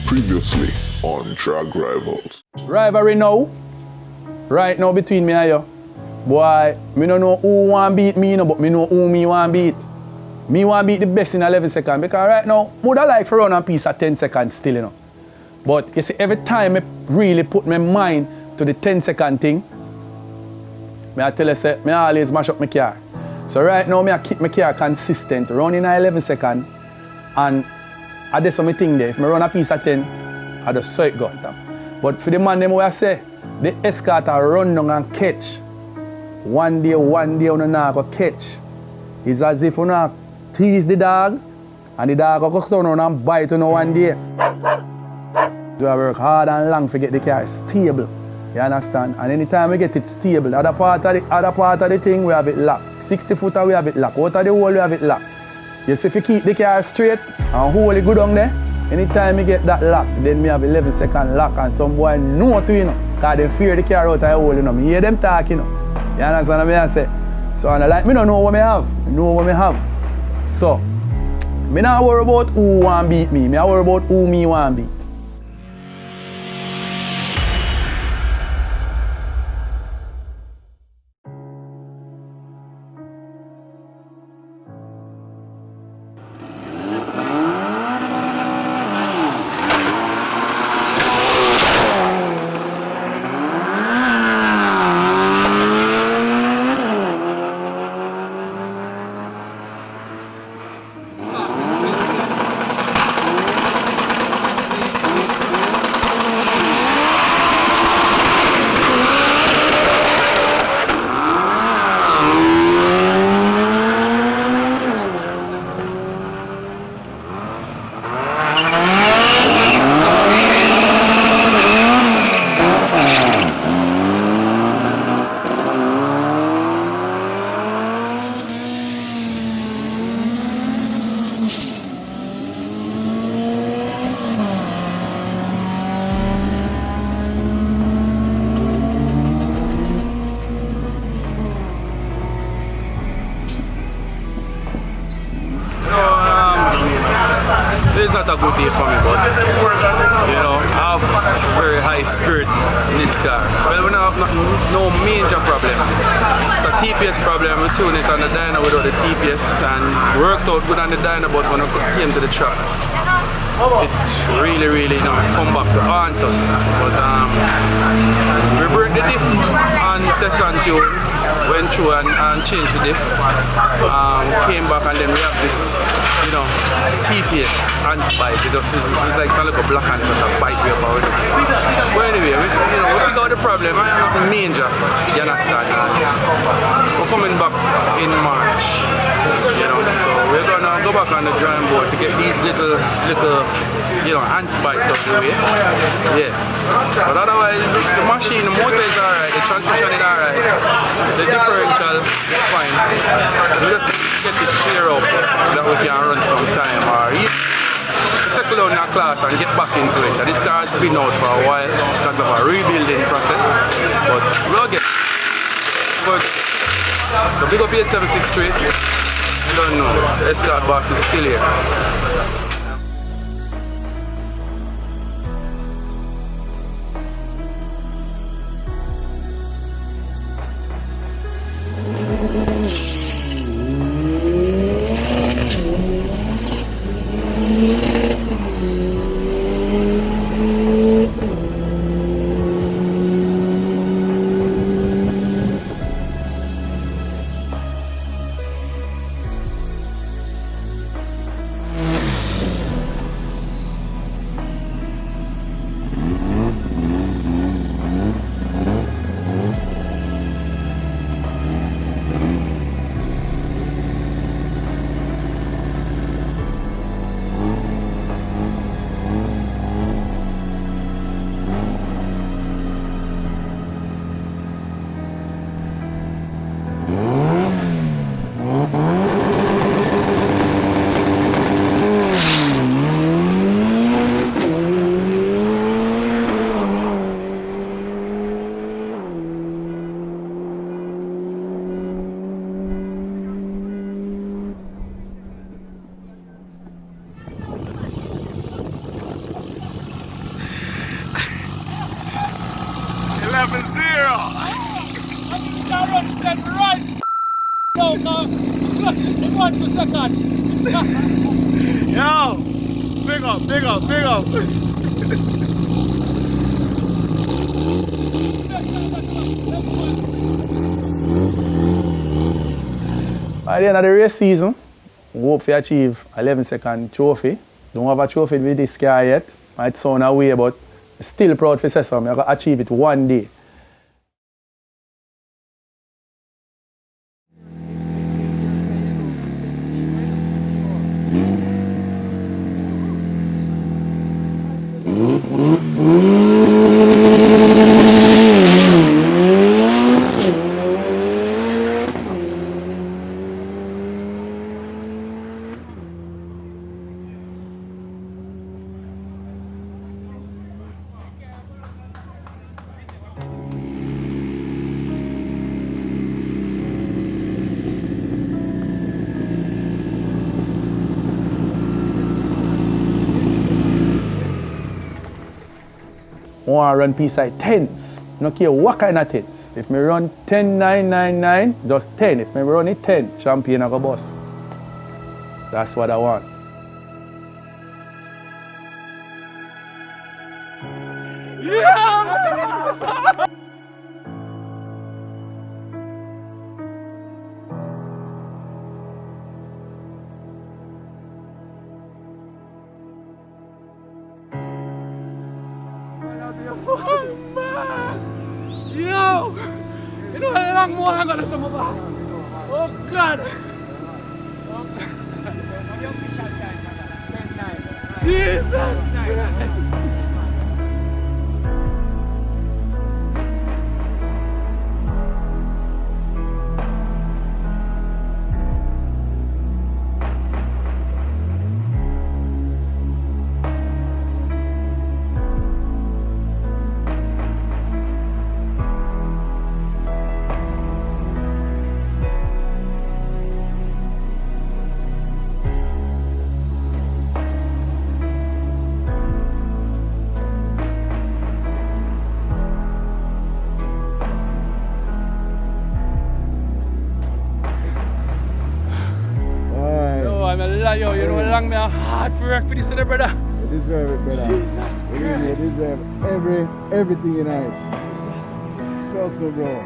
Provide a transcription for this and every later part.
Previously on Drag Rivals. Rivalry now. Right now between me and you. Boy, me don't know who want beat me, but me know who me want beat. Me want beat the best in 11 seconds because right now, I would like to run a piece of 10 seconds still, you know. But you see, every time I really put my mind to the 10-second thing, I tell you, say, I always mash up my car. So right now, I keep my car consistent, running at 11 seconds, and I do some thing there. If I run a piece of 10, I just saw it go. But for the man, them I say, the Escort run down and catch. One day, you not go catch. It's as if you not tease the dog, and the dog will turn around and bite you one day. You work hard and long to get the car stable. You understand? And anytime we get it stable, other part of the thing, we have it locked. 60 footer, we have it locked. Out of the hole, we have it locked. Yes, if you keep the car straight and hold it good on there, anytime you get that lock, then we have 11-second lock, and some boy know to, you know, because they fear the car out of the hole, you know. Me hear them talk, you know. You understand what I say? So, and like, me don't know what I have. I know what I have. So, me not worry about who want beat me. Me worry about who me want beat. It's not a good day for me, but you know, I have very high spirit in this car. Well, we don't have no major problem. It's a TPS problem. We tune it on the dyno without the TPS and worked out good on the dyno, but when it came to the track, it really, you know, come back to haunt us. But we break the diff and test and tune, went through and changed the diff. Came back and then we have this, you know, TPS and spike. It's like some little black and just a bite way about this. But anyway, we figure out the problem. I am nothing major, you understand? We're coming back in March, you know, so we're gonna go back on the drawing board to get these little you know, hand spikes up the way. Yeah. But otherwise, the machine, the motor is alright, the transmission is alright, the differential is fine. We just get it clear up that we can run some time, or settle down in a class and get back into it. And this car has been out for a while because of a rebuilding process, but we'll get it. So big up 8763. I don't know, the Escort box is still here. Yo! Big up, big up, big up! By the end of the race season, we hope to achieve 11-second trophy. Don't have a trophy with this car yet. Might sound away, but still proud to say something. I'm going to achieve it one day. I want to run P-side 10s. No care what kind of 10s. If me run 10-9-9-9, just 10. If me run it 10, champion I go bus. That's what I want. Yeah! Oh man! Yo! You know how long more I'm gonna sum up? Oh God! Jesus Christ! Yo, you know how long me a hard for work for this today, brother? You deserve it, brother. Jesus Christ. You deserve everything in life. Jesus. Trust me, bro.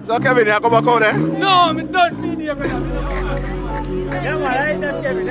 So Kevin, you come back out there? No, I'm done feeding you. Yeah man, I ain't that Kevin,